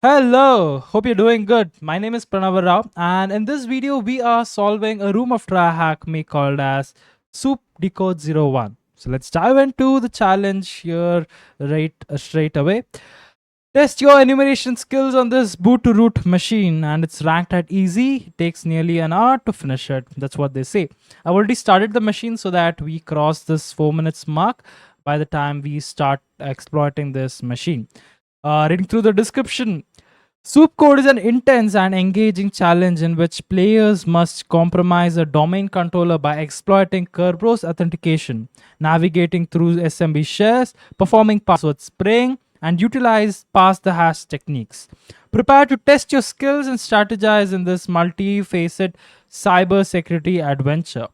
Hello, hope you're doing good. My name is Pranava, and in this video, we are solving a room of TryHackMe called as Soupedecode 01. So let's dive into the challenge here straight away. Test your enumeration skills on this boot to root machine, and it's ranked at easy. It takes nearly an hour to finish it. That's what they say. I've already started the machine so that we cross this 4 minutes mark by the time we start exploiting this machine. Reading through the description, Soup Code is an intense and engaging challenge in which players must compromise a domain controller by exploiting Kerberos authentication, navigating through SMB shares, performing password spraying, and utilize pass the hash techniques. Prepare to test your skills and strategize in this multi-facet cybersecurity adventure.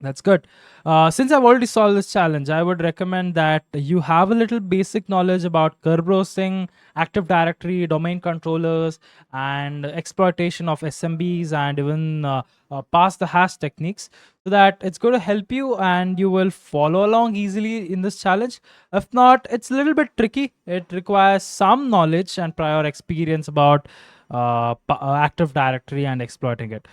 That's good. Since I've already solved this challenge, I would recommend that you have a little basic knowledge about Kerberosing, Active Directory, domain controllers, and exploitation of SMBs, and even pass the hash techniques, so that it's going to help you and you will follow along easily in this challenge. If not, it's a little bit tricky. It requires some knowledge and prior experience about Active Directory and exploiting it.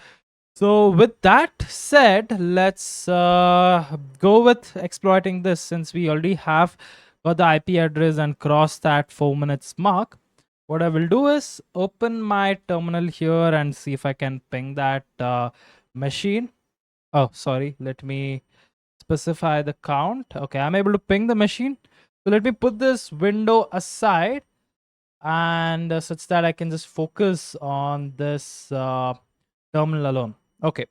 So with that said, let's go with exploiting this, since we already have got the IP address and crossed that 4 minutes mark. What I will do is open my terminal here and see if I can ping that machine. Oh, sorry. Let me specify the count. Okay, I'm able to ping the machine. So let me put this window aside, and such that I can just focus on this terminal alone. Okay,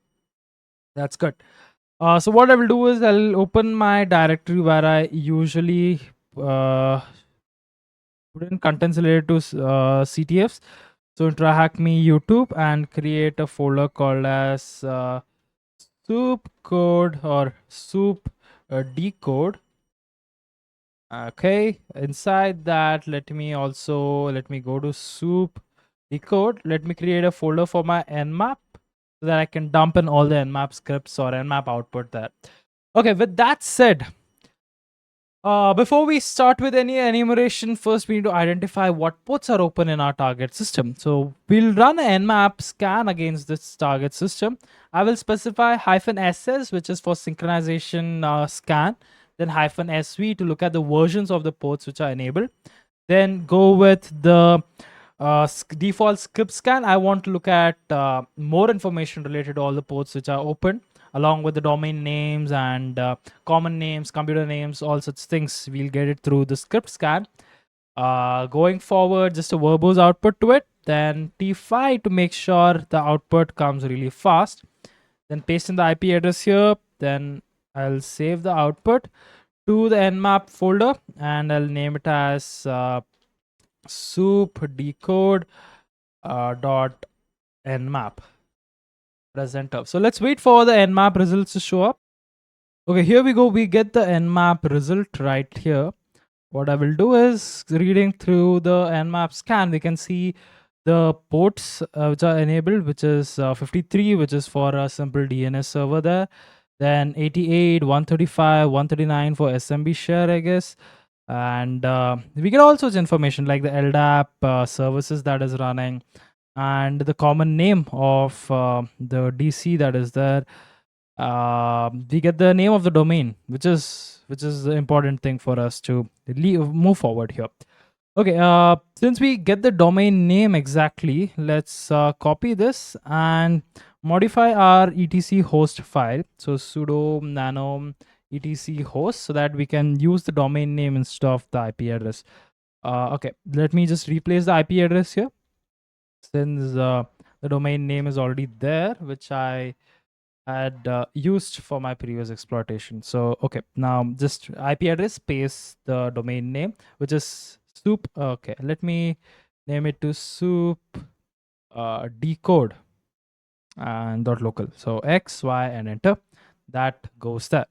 that's good. So what I will do is I'll open my directory where I usually put in contents related to CTFs. So try hack me YouTube and create a folder called as soup code or soup decode. Okay, inside that, let me go to soup decode. Let me create a folder for my nmap so that I can dump in all the nmap scripts or nmap output there. Okay, with that said, before we start with any enumeration, first we need to identify what ports are open in our target system. So we'll run an nmap scan against this target system. I will specify -ss, which is for synchronization scan, then -sv to look at the versions of the ports which are enabled. Then go with the default script scan. I want to look at more information related to all the ports which are open, along with the domain names and common names, computer names, all such things. We'll get it through the script scan. Going forward, just a verbose output to it. Then T5 to make sure the output comes really fast. Then paste in the IP address here. Then I'll save the output to the nmap folder and I'll name it as soup decode dot nmap. Press enter. So let's wait for the nmap results to show up. Okay, here we go. We get the nmap result right here. What I will do is, reading through the nmap scan, we can see the ports which are enabled, which is 53, which is for a simple DNS server there. Then 88, 135, 139 for SMB share, I guess. And we get all sorts of information like the LDAP services that is running, and the common name of the DC that is there. We get the name of the domain, which is the important thing for us to move forward here. Okay, since we get the domain name exactly, let's copy this and modify our etc host file. So sudo nano etc host, so that we can use the domain name instead of the IP address. Okay, let me just replace the IP address here, since the domain name is already there, which I had used for my previous exploitation. So okay, now just IP address space the domain name, which is soup. Okay, let me name it to soup decode and dot local. So x, y, and enter. That goes there.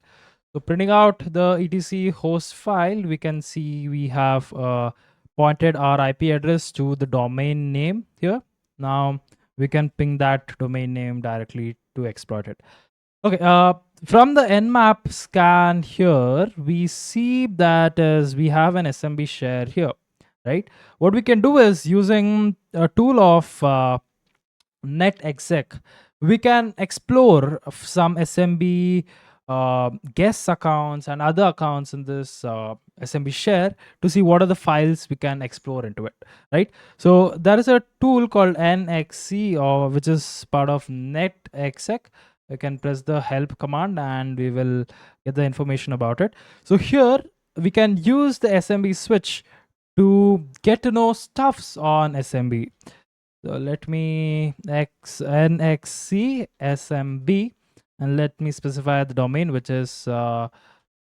So printing out the etc host file, we can see we have pointed our IP address to the domain name here. Now we can ping that domain name directly to exploit it. Okay, from the nmap scan here, we see that as we have an SMB share here. right? What we can do is using a tool of NetExec, we can explore some SMB guest accounts and other accounts in this SMB share to see what are the files we can explore into it, right? So there is a tool called NXC, or which is part of NetExec. You can press the help command and we will get the information about it. So here we can use the SMB switch to get to know stuffs on SMB. So let me nxc smb and let me specify the domain, which is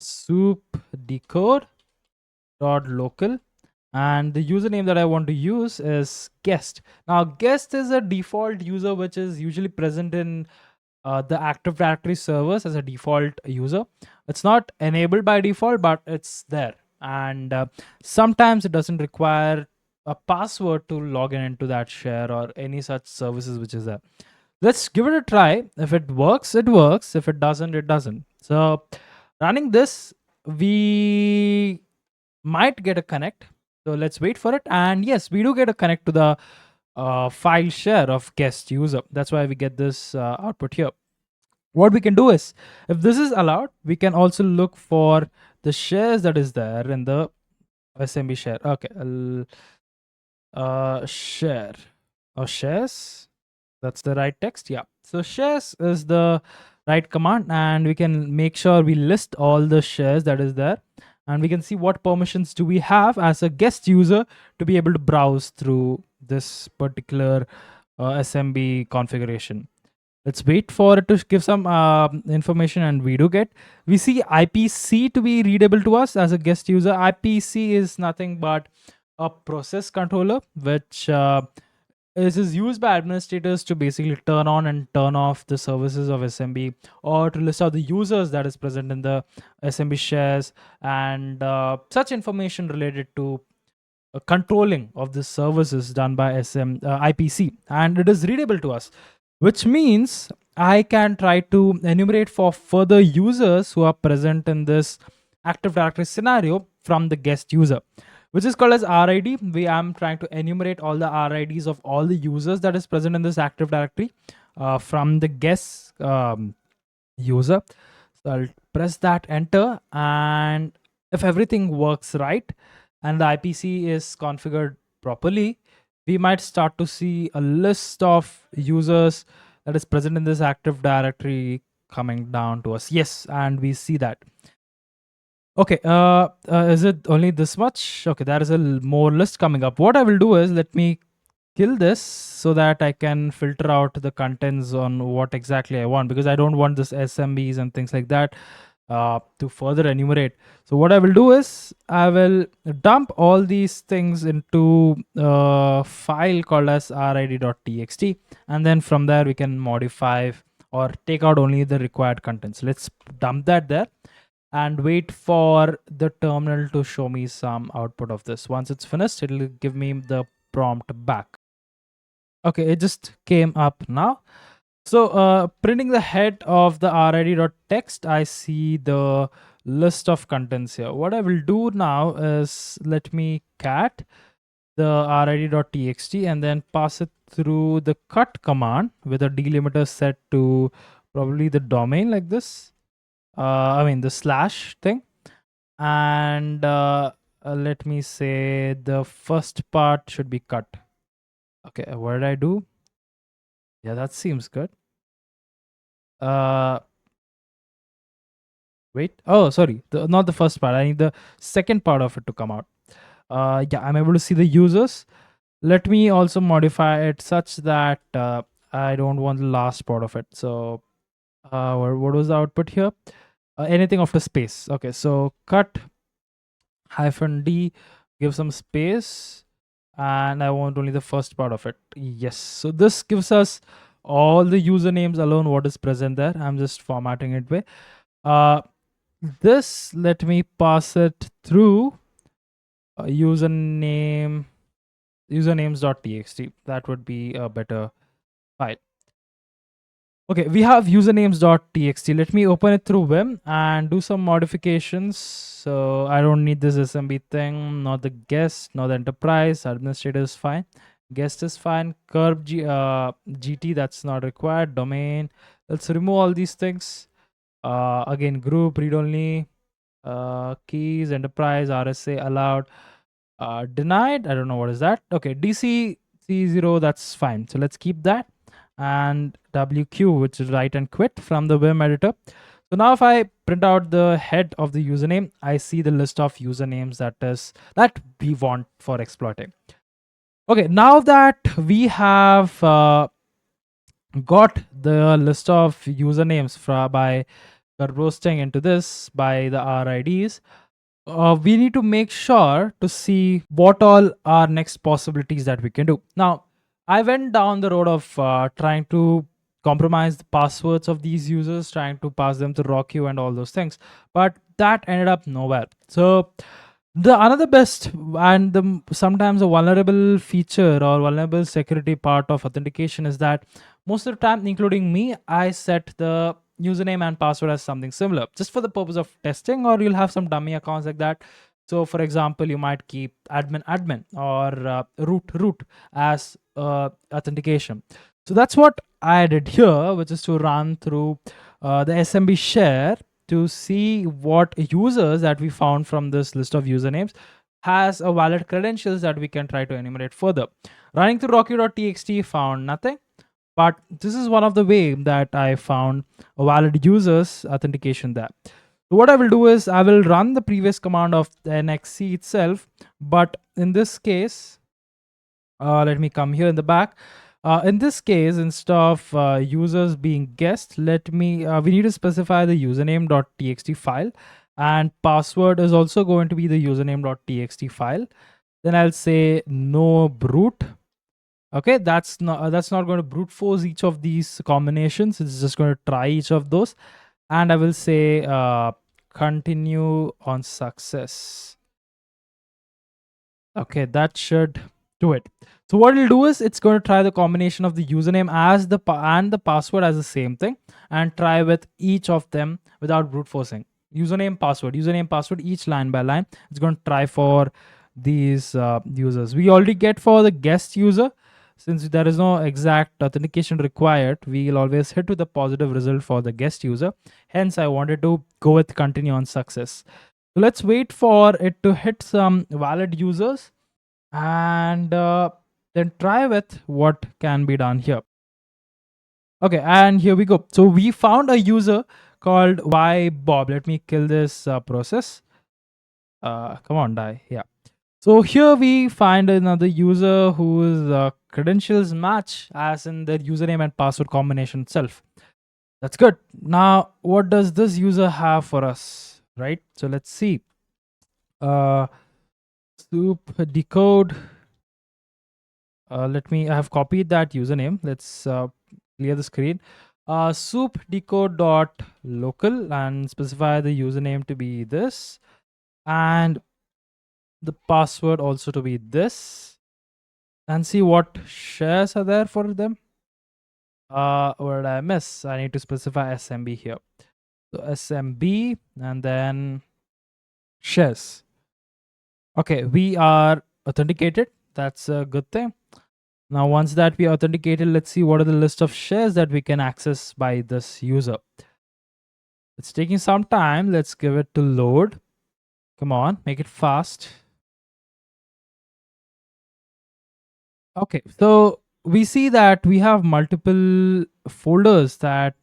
soupedecode.local, and the username that I want to use is guest. Now guest is a default user which is usually present in the Active Directory servers as a default user. It's not enabled by default, but it's there. And sometimes it doesn't require a password to log in into that share or any such services which is there. Let's give it a try. If it works, it works. If it doesn't, it doesn't. So running this, we might get a connect. So let's wait for it. And yes, we do get a connect to the file share of guest user. That's why we get this output here. What we can do is, if this is allowed, we can also look for the shares that is there in the SMB share. Okay, share or shares. That's the right text. Yeah. So shares is the right command, and we can make sure we list all the shares that is there, and we can see what permissions do we have as a guest user to be able to browse through this particular SMB configuration. Let's wait for it to give some information, and we see IPC to be readable to us as a guest user. IPC is nothing but a process controller, which is used by administrators to basically turn on and turn off the services of SMB, or to list out the users that is present in the SMB shares, and such information related to controlling of the services done by IPC, and it is readable to us, which means I can try to enumerate for further users who are present in this Active Directory scenario from the guest user, which is called as RID. We am trying to enumerate all the RIDs of all the users that is present in this Active Directory from the guest user. So I'll press that enter, and if everything works right and the IPC is configured properly, we might start to see a list of users that is present in this Active Directory coming down to us. Yes, and we see that. Okay, is it only this much? Okay, there is a more list coming up. What I will do is, let me kill this so that I can filter out the contents on what exactly I want, because I don't want this SMBs and things like that to further enumerate. So what I will do is, I will dump all these things into a file called as rid.txt, and then from there we can modify or take out only the required contents. Let's dump that there and wait for the terminal to show me some output of this. Once it's finished, it'll give me the prompt back. Okay, it just came up now. So printing the head of the rid.text, I see the list of contents here. What I will do now is, let me cat the rid.txt and then pass it through the cut command with a delimiter set to probably the domain like this. I mean the slash thing. And let me say the first part should be cut. Okay, what did I do? Yeah, that seems good. Uh, wait. Oh, sorry. Not the first part. I need the second part of it to come out. Yeah, I'm able to see the users. Let me also modify it such that I don't want the last part of it. So, what was the output here? Anything after space. Okay, so cut -d, give some space, and I want only the first part of it. Yes. So this gives us all the usernames alone, what is present there. I'm just formatting it way. This, let me pass it through usernames.txt. That would be a better file. Okay, we have usernames.txt. Let me open it through Vim and do some modifications. So I don't need this SMB thing, not the guest, not the enterprise. Administrator is fine. Guest is fine. GT, that's not required. Domain. Let's remove all these things. Again, group, read only. Keys, enterprise, RSA allowed. Denied. I don't know what is that. Okay, DC C0, that's fine. So let's keep that. And WQ, which is write and quit from the Vim editor. So now if I print out the head of the username, I see the list of usernames that we want for exploiting. Okay, now that we have got the list of usernames by roasting into this by the RIDs, we need to make sure to see what all are next possibilities that we can do. Now, I went down the road of trying to compromise the passwords of these users, trying to pass them to RockU and all those things, but that ended up nowhere. So the another best and sometimes a vulnerable feature or vulnerable security part of authentication is that most of the time, including me, I set the username and password as something similar just for the purpose of testing, or you'll have some dummy accounts like that. So for example, you might keep admin or root as authentication. So that's what I did here, which is to run through the SMB share to see what users that we found from this list of usernames has a valid credentials that we can try to enumerate further. Running through rocky.txt found nothing, but this is one of the way that I found a valid users authentication there. So what I will do is I will run the previous command of the nxc itself, but in this case, let me come here in the back. In this case, instead of users being guest, we need to specify the username.txt file, and password is also going to be the username.txt file. Then I'll say no brute. Okay, that's not going to brute force each of these combinations. It's just going to try each of those, and I will say continue on success. Okay, that should do it. So what it'll do is it's going to try the combination of the username as and the password as the same thing, and try with each of them without brute forcing. Username, password, each line by line. It's going to try for these users. We already get for the guest user. Since there is no exact authentication required, we'll always hit with the positive result for the guest user. Hence, I wanted to go with continue on success. So let's wait for it to hit some valid users and then try with what can be done here. Okay, and here we go. So we found a user called ybob. Let me kill this process. Come on, die. Yeah. So here we find another user whose credentials match as in their username and password combination itself. That's good. Now, what does this user have for us, right? So let's see. Soupedecode. I have copied that username. Let's clear the screen. Soupedecode.local and specify the username to be this and the password also to be this, and see what shares are there for them. What did I miss? I need to specify SMB here. So SMB and then shares. Okay, we are authenticated. That's a good thing. Now, once that we authenticated, let's see what are the list of shares that we can access by this user. It's taking some time. Let's give it to load. Come on, make it fast. Okay, so we see that we have multiple folders that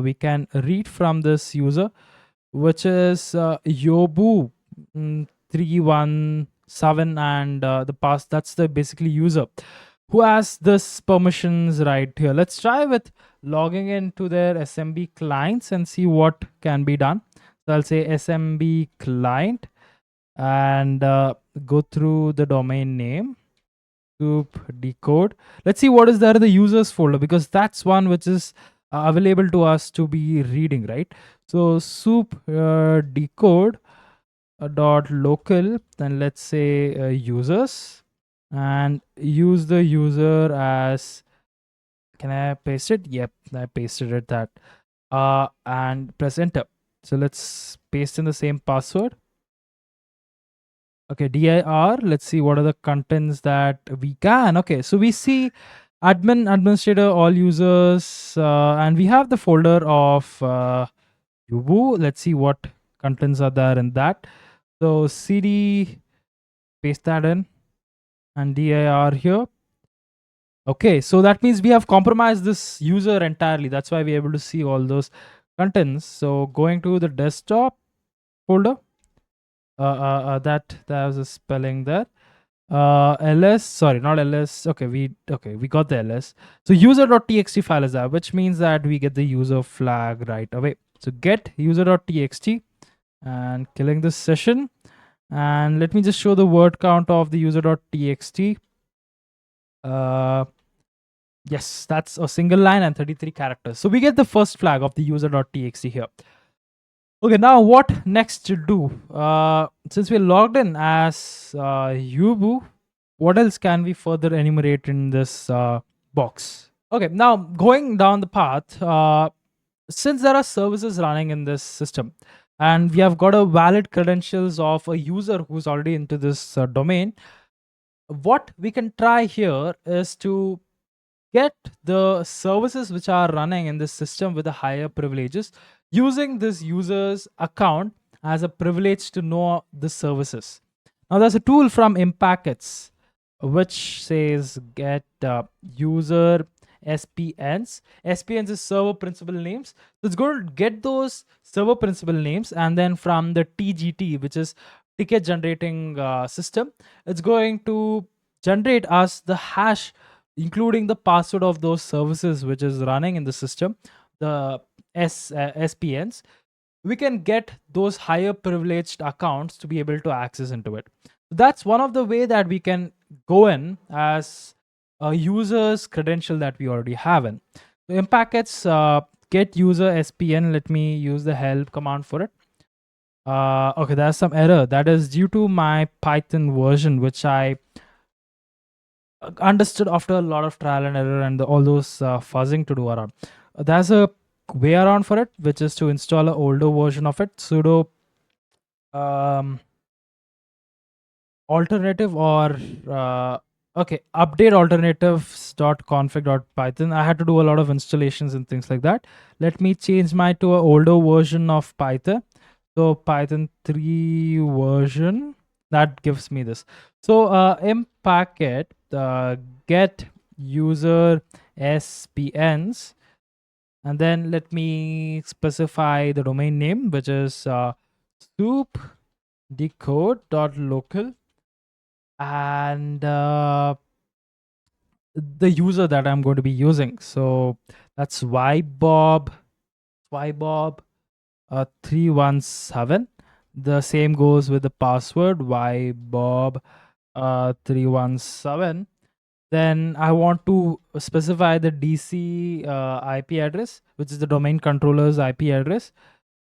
we can read from this user, which is Yobu 317 and the past. That's the basically user who has this permissions right here. Let's try with logging into their SMB clients and see what can be done. So I'll say SMB client and go through the domain name. Soupedecode. Let's see what is there in the users folder, because that's one which is available to us to be reading, right? So Soupedecode dot local, then let's say users, and use the user as Can I paste it? Yep, I pasted it that. And press enter. So let's paste in the same password. Okay, dir. Let's see what are the contents that we can. Okay, so we see admin, administrator, all users, and we have the folder of Yubu. Let's see what contents are there in that. So cd, paste that in, and dir here. Okay, so that means we have compromised this user entirely. That's why we're able to see all those contents. So going to the desktop folder, that was a spelling there. Ls, sorry, not ls. Okay, we got the ls. So user.txt file is there, which means that we get the user flag right away. So get user.txt and killing this session. And let me just show the word count of the user.txt. Yes, that's a single line and 33 characters. So we get the first flag of the user.txt here. Okay, now what next to do? Since we're logged in as Yubu, what else can we further enumerate in this box? Okay, now going down the path, since there are services running in this system, and we have got a valid credentials of a user who's already into this domain, what we can try here is to get the services which are running in this system with the higher privileges using this user's account as a privilege to know the services. Now there's a tool from Impackets which says get user SPNs. SPNs is server principal names. So it's going to get those server principal names, and then from the TGT, which is ticket generating system, it's going to generate us the hash including the password of those services which is running in the system, the SPNs. We can get those higher privileged accounts to be able to access into it. That's one of the way that we can go in as a user's credential that we already have in. So in packets, get user SPN. Let me use the help command for it. Okay, there's some error that is due to my Python version, which I understood after a lot of trial and error and all those fuzzing to do around. There's a way around for it, which is to install an older version of it, sudo alternative or okay, update alternatives.config.python. I had to do a lot of installations and things like that. Let me change my to an older version of Python. So Python 3 version that gives me this. So in packet get user SPNs, and then let me specify the domain name, which is soupedecode.local, and the user that I'm going to be using. So that's ybob 317. The same goes with the password ybob 317. Then I want to specify the DC IP address, which is the domain controller's IP address.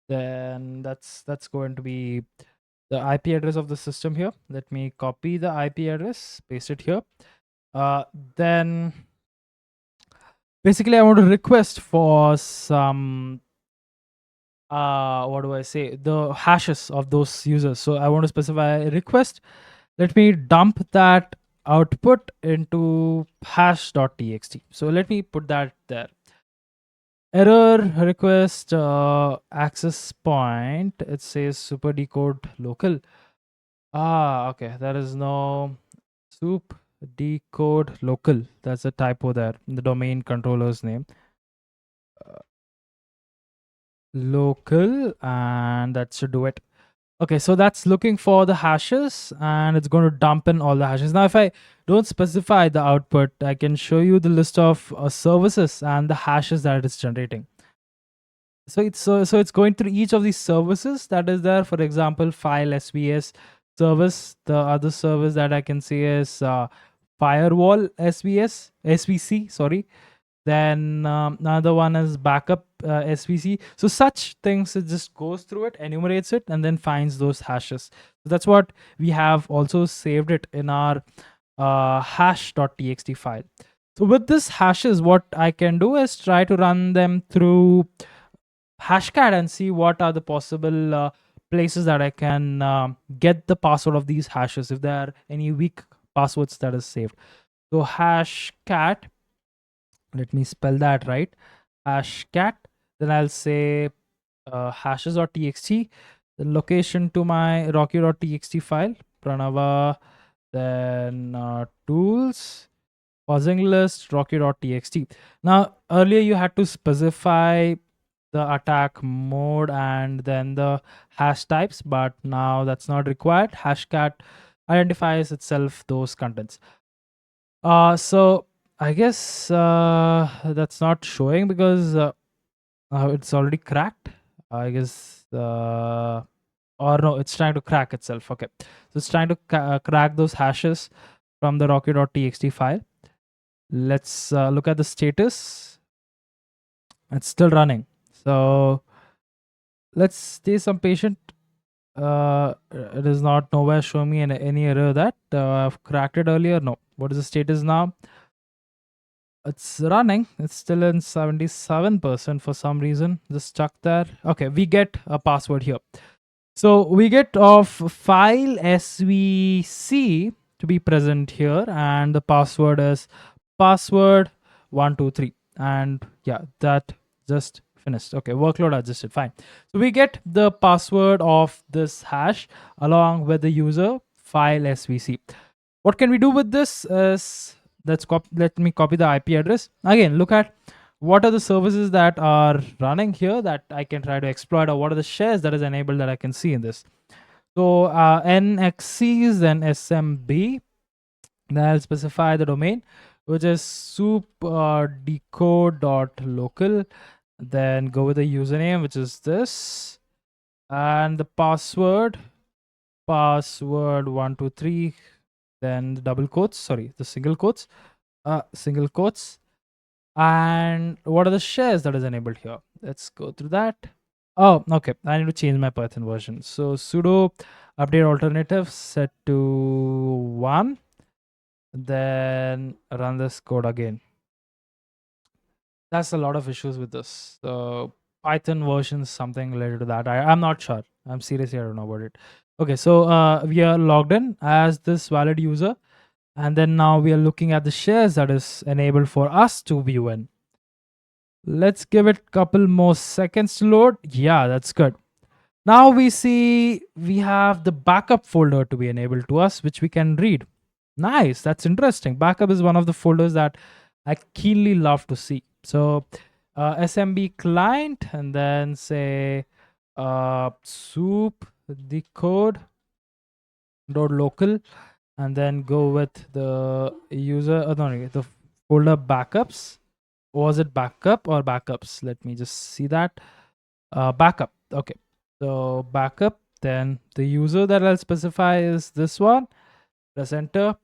Then that's going to be the IP address of the system here. Let me copy the IP address, paste it here. Then basically I want to request for some what do I say, the hashes of those users. So I want to specify a request. Let me dump that output into hash.txt. So let me put that there. Error request access point. It says Soupedecode local. Okay, there is no Soupedecode local. That's a typo there. The domain controller's name. Local, and that should do it. Okay, so that's looking for the hashes, and it's going to dump in all the hashes. Now, if I don't specify the output, I can show you the list of services and the hashes that it's generating. So it's going through each of these services that is there. For example, file SVS service. The other service that I can see is firewall SVC. Sorry. Then another one is backup SVC. So such things, it just goes through it, enumerates it, and then finds those hashes. So that's what we have also saved it in our hash.txt file. So with this hashes, what I can do is try to run them through hashcat and see what are the possible places that I can get the password of these hashes if there are any weak passwords that is saved. So hashcat, let me spell that right. Hashcat. Then I'll say hashes.txt, the location to my rocky.txt file, Pranava, then tools, fuzzing list, rocky.txt. Now, earlier you had to specify the attack mode and then the hash types, but now that's not required. Hashcat identifies itself those contents. So I guess that's not showing because it's already cracked. I guess, or no, it's trying to crack itself. Okay, so it's trying to crack those hashes from the rocky.txt file. Let's look at the status. It's still running. So let's stay some patient. It is not nowhere showing me any error that I've cracked it earlier. No. What is the status now? It's running. It's still in 77% for some reason. Just stuck there. Okay, we get a password here. So we get of file svc to be present here, and the password is password123. And yeah, that just finished. Okay, workload adjusted. Fine. So we get the password of this hash along with the user file svc. What can we do with this? Is let me copy the IP address again. Look at what are the services that are running here that I can try to exploit, or what are the shares that is enabled that I can see in this. So NXCs, then SMB, then I'll specify the domain, which is soupedecode.local. Then go with the username, which is this, and the password123, then the double quotes, sorry, the single quotes, and what are the shares that is enabled here? Let's go through that. Oh, okay. I need to change my Python version. So sudo update alternative set to 1. Then run this code again. That's a lot of issues with this. So Python version, something related to that. I'm not sure. I'm seriously, I don't know about it. Okay, so we are logged in as this valid user. And then now we are looking at the shares that is enabled for us to view in. Let's give it a couple more seconds to load. Yeah, that's good. Now we see we have the backup folder to be enabled to us, which we can read. Nice, that's interesting. Backup is one of the folders that I keenly love to see. So SMB client, and then say soup the code dot local, and then go with the user, no, the folder backups. Was it backup or backups? Let me just see that. Backup. Okay. So backup. Then the user that I'll specify is this one. Press enter.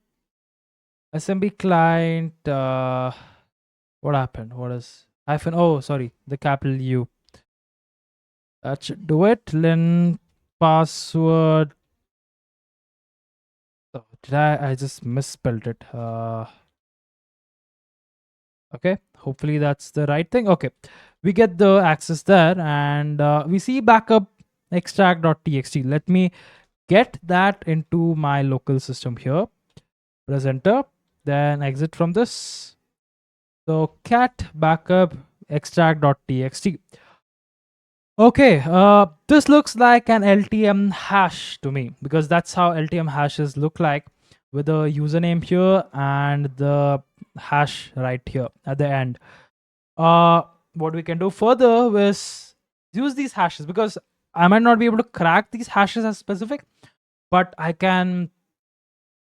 SMB client. What happened? What is hyphen? Oh, sorry. The capital U. That should do it. Then password. Oh, did I just misspelled it? Okay, hopefully that's the right thing. Okay, we get the access there, and we see backup extract.txt. Let me get that into my local system here. Press enter, then exit from this. So cat backup extract.txt. Okay, this looks like an LTM hash to me, because that's how LTM hashes look like, with the username here and the hash right here at the end. What we can do further is use these hashes, because I might not be able to crack these hashes as specific, but I can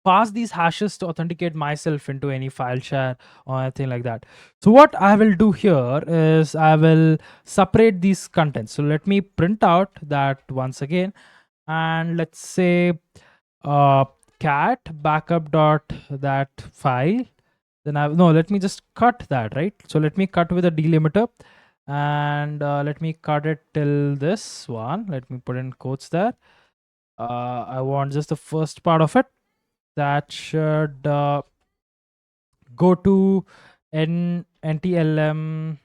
pass these hashes to authenticate myself into any file share or anything like that. So what I will do here is I will separate these contents. So let me print out that once again, and let's say cat backup dot that file. Then let me just cut that, right? So let me cut with a delimiter, and let me cut it till this one. Let me put in quotes there. I want just the first part of it. That should go to ntlm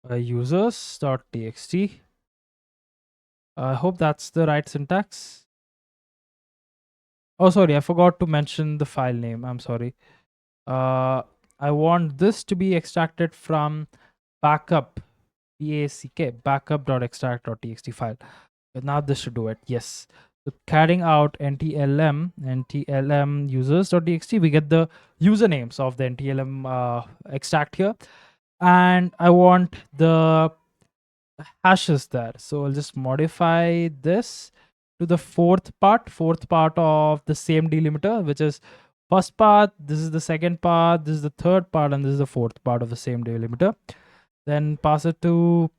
users.txt. I hope that's the right syntax. Oh, sorry, I forgot to mention the file name. I'm sorry. I want this to be extracted from backup, backup.extract.txt file. But now this should do it. Yes. So carrying out ntlm users.txt, we get the usernames of the ntlm extract here, and I want the hashes there. So I'll just modify this to the fourth part of the same delimiter, which is first part, this is the second part, this is the third part, and this is the fourth part of the same delimiter. Then pass it to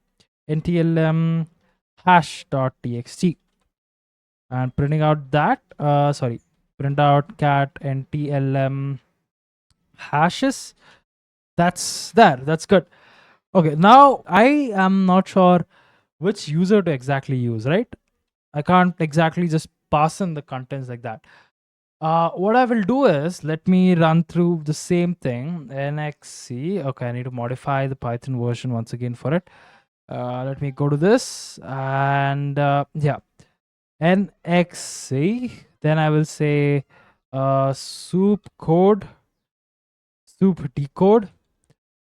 ntlm hash.txt and printing out that print out cat ntlm hashes. That's good. Okay, now I am not sure which user to exactly use, right? I can't exactly just pass in the contents like that. What I will do is, let me run through the same thing. NXC. Okay, I need to modify the Python version once again for it. Let me go to this and yeah, NXC. Then I will say soup decode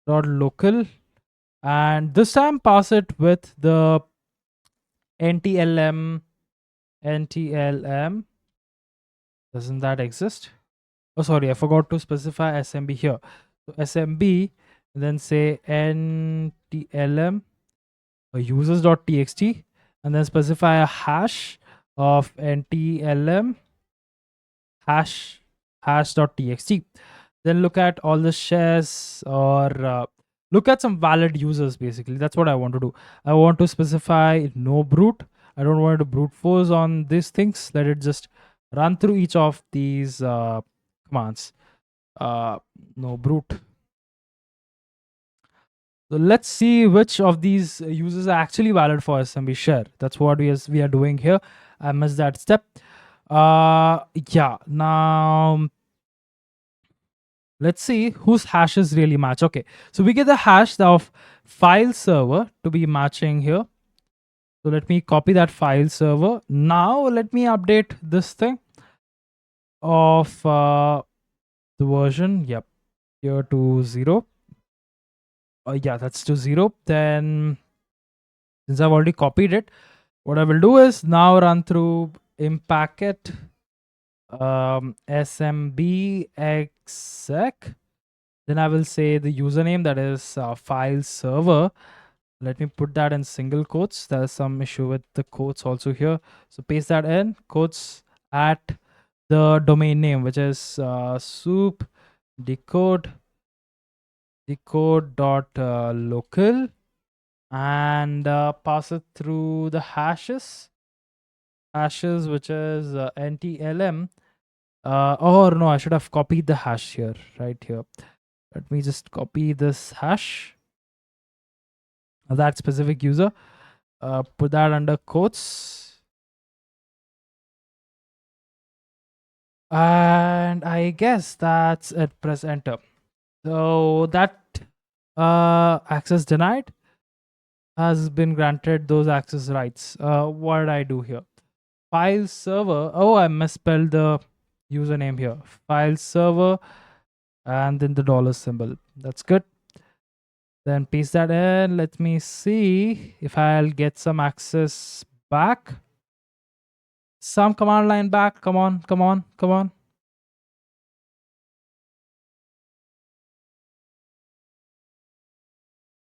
dot local, and this time pass it with the ntlm. Doesn't that exist? Oh, sorry, I forgot to specify smb here. So smb, then say ntlm users.txt, and then specify a hash of ntlm hash.txt. Then look at all the shares, or look at some valid users. Basically, that's what I want to do. I want to specify no brute. I don't want to brute force on these things. Let it just run through each of these commands. No brute. So let's see which of these users are actually valid for smb share. That's what we are doing here. I missed that step. Yeah, now let's see whose hashes really match. Okay, so we get the hash of file server to be matching here. So let me copy that file server. Now let me update this thing of the version. Yep, here to 0. Yeah, that's to 0. Then since I've already copied it, what I will do is now run through impacket smb exec. Then I will say the username, that is file server. Let me put that in single quotes. There's some issue with the quotes also here. So paste that in quotes at the domain name, which is soup decode dot local, and pass it through the hashes, which is ntlm. Oh no, I should have copied the hash here, right here. Let me just copy this hash of that specific user. Put that under quotes, and I guess that's it. Press enter. So that access denied has been granted those access rights. What did I do here? File server. Oh, I misspelled the username here. File server, and then the dollar symbol. That's good. Then paste that in. Let me see if I'll get some access back. Some command line back. Come on, come on, come on.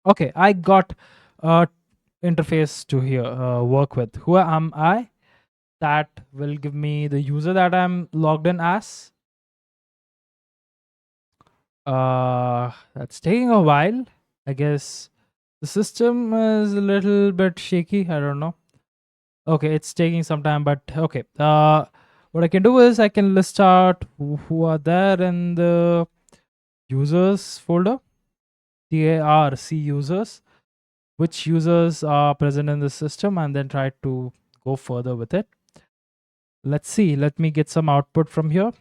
Okay, I got interface to here work with. Who am I? That will give me the user that I'm logged in as. That's taking a while. I guess the system is a little bit shaky. I don't know. Okay, it's taking some time, but okay. What I can do is I can list out who are there in the users folder. TARC users, which users are present in the system, and then try to go further with it. Let's see. Let me get some output from here.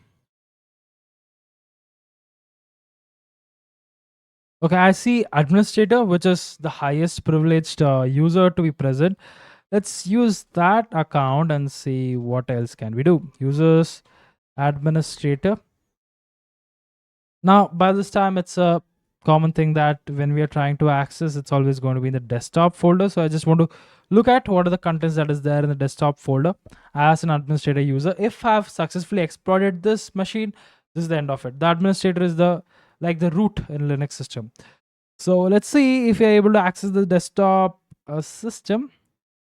Okay, I see administrator, which is the highest privileged user to be present. Let's use that account and see what else can we do. Users, administrator. Now, by this time, it's a common thing that when we are trying to access, it's always going to be in the desktop folder. So I just want to look at what are the contents that is there in the desktop folder as an administrator user. If I've successfully exploited this machine, this is the end of it. The administrator is the like the root in Linux system. So let's see if you're able to access the desktop system.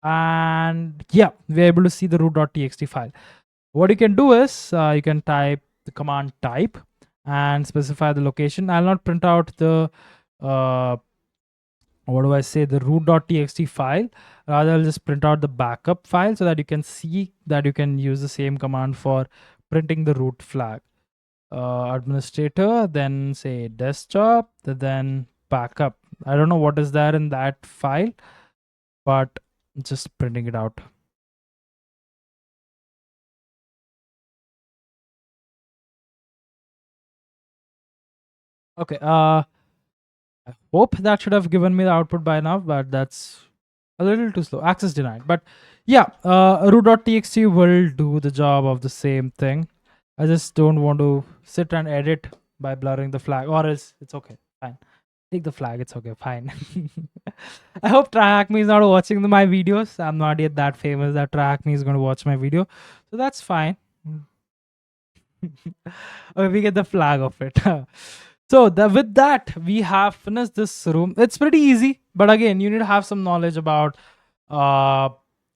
And yeah, we're able to see the root.txt file. What you can do is you can type the command type and specify the location. I'll not print out the uh, what do I say, the root.txt file. Rather, I'll just print out the backup file so that you can see that you can use the same command for printing the root flag. Administrator, then say desktop, then backup. I don't know what is there in that file, but just printing it out. Okay. I hope that should have given me the output by now, but that's a little too slow. Access denied. But yeah, root.txt will do the job of the same thing. I just don't want to sit and edit by blurring the flag, or else it's okay. Fine. Take the flag. It's okay. Fine. I hope TryHackMe is not watching my videos. I'm not yet that famous that TryHackMe is going to watch my video. So that's fine. Okay, we get the flag of it. So with that, we have finished this room. It's pretty easy, but again, you need to have some knowledge about uh,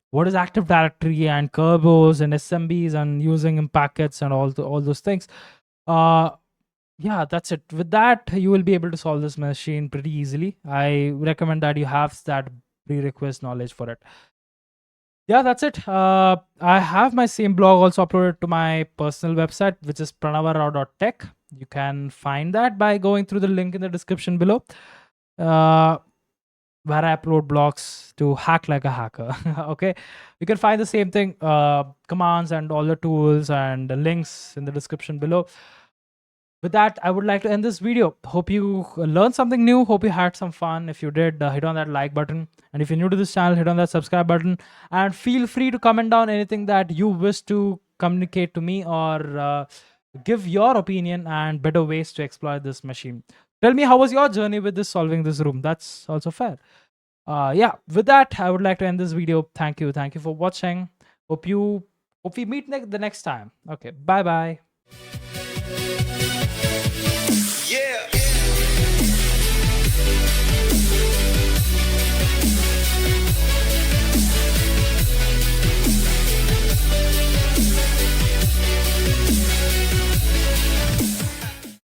what is Active Directory and Kerbos and SMBs and using in packets and all those things. Uh, yeah, that's it. With that, you will be able to solve this machine pretty easily. I recommend that you have that prerequisite knowledge for it. Yeah, that's it. I have my same blog also uploaded to my personal website, which is pranavarao.tech. You can find that by going through the link in the description below, uh, where I upload blogs to hack like a hacker. Okay, you can find the same thing, commands and all the tools and the links in the description below. With that, I would like to end this video. Hope you learned something new. Hope you had some fun. If you did, hit on that like button. And if you're new to this channel, hit on that subscribe button. And feel free to comment down anything that you wish to communicate to me, or give your opinion and better ways to exploit this machine. Tell me, how was your journey with this solving this room? That's also fair. Yeah, with that, I would like to end this video. Thank you. Thank you for watching. Hope we meet the next time. Okay, bye bye.